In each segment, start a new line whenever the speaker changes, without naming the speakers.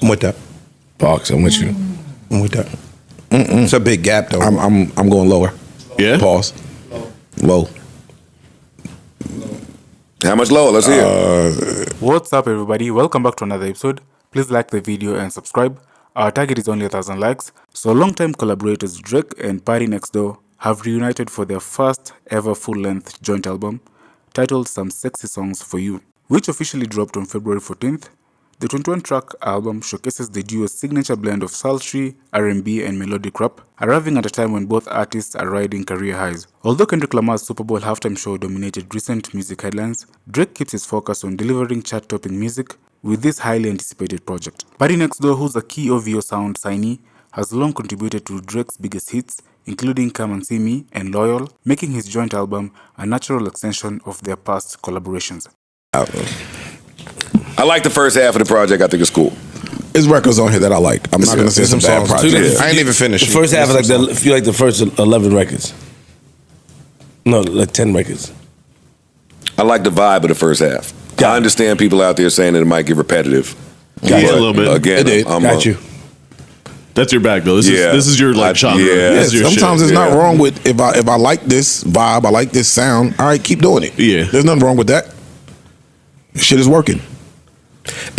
with that.
Box, I'm with you.
I'm with that. It's a big gap though. I'm going lower.
Yeah.
Pause. Low.
How much lower? Let's hear it.
What's up, everybody? Welcome back to another episode. Please like the video and subscribe. Our target is only 1,000 likes. So longtime collaborators Drake and PartyNextDoor have reunited for their first ever full-length joint album titled Some Sexy Songs for You, which officially dropped on February 14th. The 21-track album showcases the duo's signature blend of sultry, R&B, and melodic rap, arriving at a time when both artists are riding career highs. Although Kendrick Lamar's Super Bowl halftime show dominated recent music headlines, Drake keeps his focus on delivering chart-topping music with this highly anticipated project. PartyNextDoor, who's a key OVO sound signee, has long contributed to Drake's biggest hits, including Come and See Me and Loyal, making his joint album a natural extension of their past collaborations.
I like the first half of the project. I think it's cool.
There's records on here that I like. I'm not gonna say some bad projects. I ain't even finished.
The first half is like if you like the first 11 records. No, like 10 records.
I like the vibe of the first half. I understand people out there saying that it might get repetitive.
Yeah, a little bit.
Again,
Got you.
That's your bag though. This is your like genre.
Yeah.
This is your
Sometimes
shit.
it's not wrong with if I like this vibe, I like this sound. All right, keep doing it.
Yeah.
There's nothing wrong with that. Shit is working.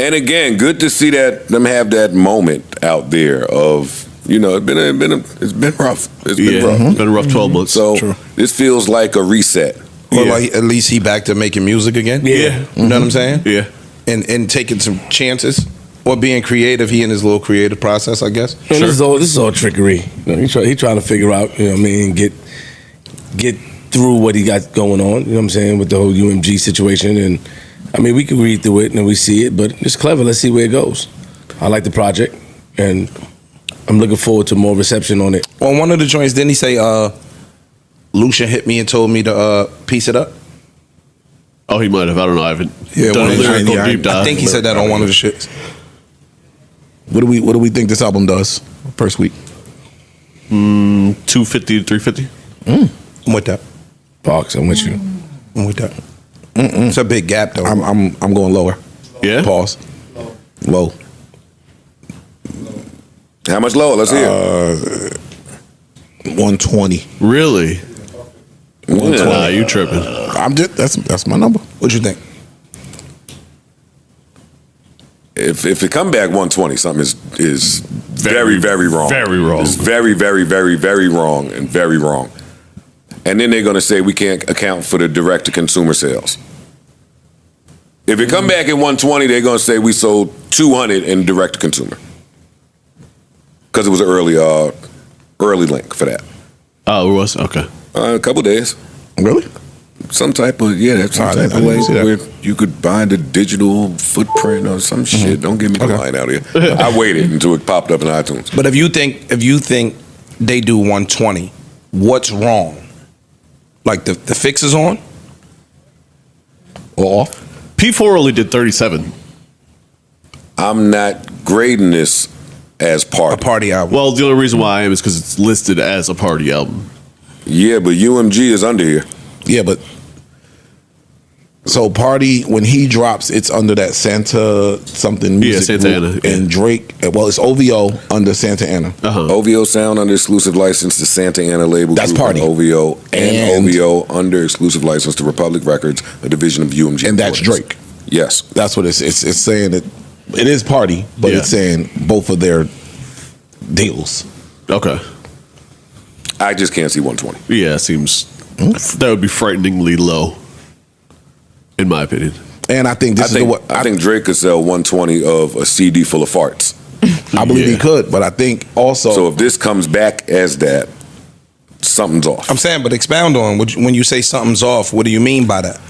And again, good to see them have that moment out there of, you know, it's been rough. It's been rough.
It's been a rough 12 months.
So this feels like a reset.
Or like at least he back to making music again.
Yeah.
You know what I'm saying?
Yeah.
And taking some chances. Or being creative, he in his little creative process, I guess.
This is all trickery. You know, he trying to figure out, you know what I mean, get through what he got going on, you know what I'm saying, with the whole UMG situation. And I mean, we can read through it and we see it, but it's clever. Let's see where it goes. I like the project, and I'm looking forward to more reception on it.
On one of the joints, didn't he say, Lucian hit me and told me to piece it up?
Oh, he might have. I don't know. I haven't done a lyrical deep dive.
I think he said that on one of the shits. What do we think this album does first week?
250 to 350.
I'm with that.
Box, I'm with you.
I'm with that. It's a big gap though. I'm going lower.
Yeah.
Pause. Low.
How much lower? Let's hear it.
120.
Really?
120.
Nah, you tripping.
I'm just that's my number. What you think?
If it come back 120, something is very, very wrong.
Very wrong.
It's very, very, very, very wrong and very wrong. And then they're going to say we can't account for the direct-to-consumer sales. If it come back at 120, they're going to say we sold 200 in direct-to-consumer. Because it was an early link for that.
Oh, it was? Okay.
A couple days.
Really?
Some type of, that's some type of way where you could buy the digital footprint or some shit. Don't give me the line out here. I waited until it popped up in iTunes.
But if you think they do 120, what's wrong? Like the fix is on? Or off?
P4 only did 37.
I'm not grading this as
A party album.
Well, the only reason why I am is because it's listed as a party album.
Yeah, but UMG is under here.
Yeah, but so Party, when he drops, it's under that Santa something music
Santa
group,
Ana.
and Drake. Well, it's OVO under Santa Ana.
OVO Sound under exclusive license to Santa Ana label.
That's
group,
Party.
OVO and OVO under exclusive license to Republic Records, a division of UMG.
And that's
Recordings.
Drake.
Yes,
That's what it's saying. That it is Party, but it's saying both of their deals.
Okay.
I just can't see 120.
Yeah, it seems that would be frighteningly low, in my opinion.
And I think
I think Drake could sell 120 of a CD full of farts.
I believe he could, but I think also.
So if this comes back as that, something's off.
I'm saying, but expound on when you say something's off. What do you mean by that?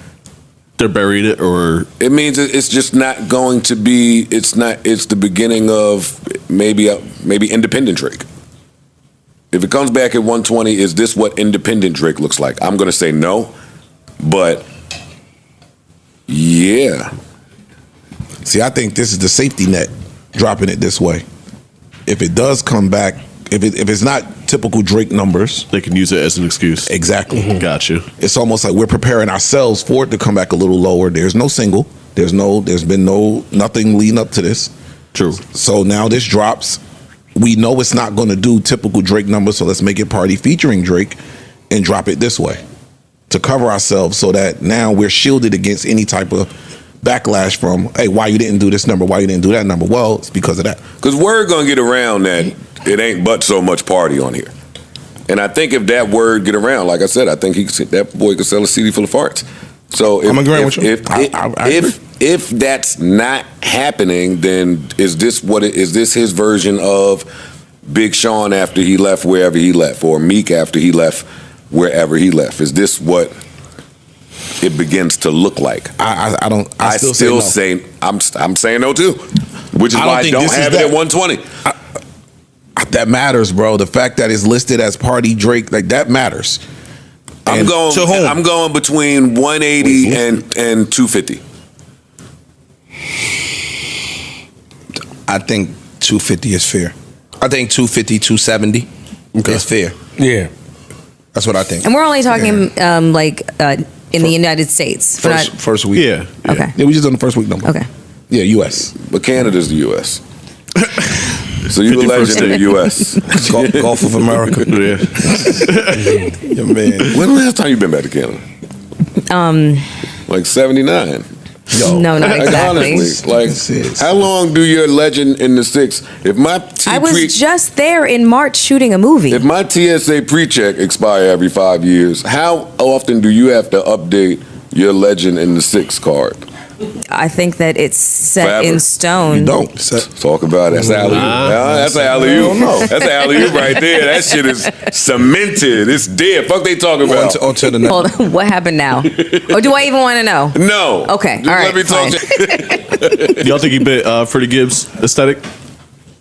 They're burying it, or
It means it's just not going to be. It's the beginning of maybe independent Drake. If it comes back at 120, is this what independent Drake looks like? I'm going to say no, but yeah.
See, I think this is the safety net, dropping it this way. If it does come back, if it's not typical Drake numbers,
they can use it as an excuse.
Exactly.
Got you.
It's almost like we're preparing ourselves for it to come back a little lower. There's no single. There's been nothing leading up to this.
True.
So now this drops. We know it's not going to do typical Drake numbers, so let's make it Party featuring Drake and drop it this way to cover ourselves so that now we're shielded against any type of backlash from, hey, why you didn't do this number, why you didn't do that number? Well, it's because of that.
Because word gonna get around that it ain't but so much Party on here. And I think if that word get around, like I said, I think that boy could sell a CD full of farts. So
I'm agreeing with you.
If that's not happening, then is this his version of Big Sean after he left wherever he left, or Meek after he left wherever he left? Is this what it begins to look like?
I still say
I'm saying no too, which is why I don't have it at 120.
That matters, bro. The fact that it's listed as Party Drake, like that matters.
I'm going between 180 and 250.
I think 250 is fair. I think 250, 270 is fair.
Yeah.
That's what I think.
And we're only talking in the United States.
First week.
Yeah.
Okay.
Yeah, we just done the first week number.
Okay.
Yeah, U.S.
But Canada's the U.S. So you a legend in the U.S.
Gulf of America.
Yeah.
Yeah, man.
When the last time you been back to Canada? Like 79.
No, not exactly.
Honestly, like, how long do your legend in the six? If my
I was just there in March shooting a movie.
If my TSA pre-check expire every 5 years, how often do you have to update your legend in the six card?
I think that it's set
Forever.
in stone.
You don't.
Talk about it. That's alley-oop. That's alley-oop. That's alley-oop right there. That shit is cemented. It's dead. Fuck they talking about.
On to the next.
Hold on, what happened now? Or do I even want to know?
No.
Okay,
Just
all right,
let me talk.
Y'all think he bit Freddie Gibbs aesthetic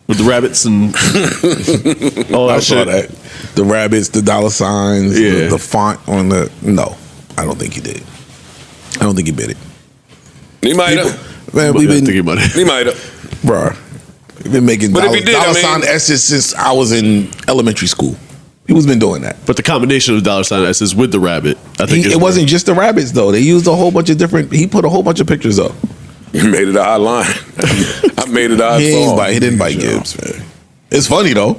with the rabbits and all
I
that
saw
shit?
that. The rabbits, the dollar signs,
Yeah.
the font on the. No, I don't think he did. I don't think he bit it.
He might have.
Man,
But
we've
I
been,
think he might have.
He might have.
bruh, we've been making
But if
dollar,
he did,
dollar
I mean-
sign S's since I was in elementary school. People's been doing that.
But the combination of dollar sign S's with the rabbit, I think
It wasn't just the rabbits though. They used a whole bunch of different. He put a whole bunch of pictures up.
You made it a hot line. I made it a hot
He
song.
didn't bite Gibbs, man. It's funny though.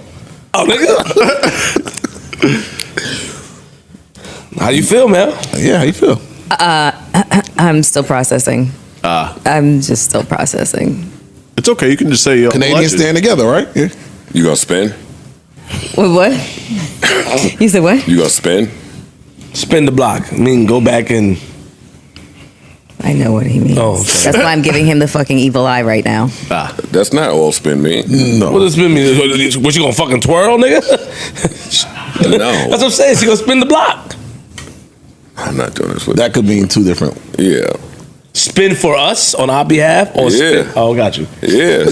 Oh, nigga. How you feel, man?
Yeah, how you feel?
I'm still processing. I'm just still processing.
It's okay. You can just say
Canadians stand together, right? Yeah.
You gonna spin?
Wait, what? You said what?
You gonna spin?
Spin the block. I mean, go back and.
I know what he means.
Oh, okay.
That's why I'm giving him the fucking evil eye right now.
That's not all spin mean.
No.
What does spin mean? What, you gonna fucking twirl, nigga?
No.
That's what I'm saying. She gonna spin the block.
I'm not doing this with
That could mean two different.
Yeah.
Spin for us on our behalf, or
Yeah.
spin? Oh, got you.
Yeah.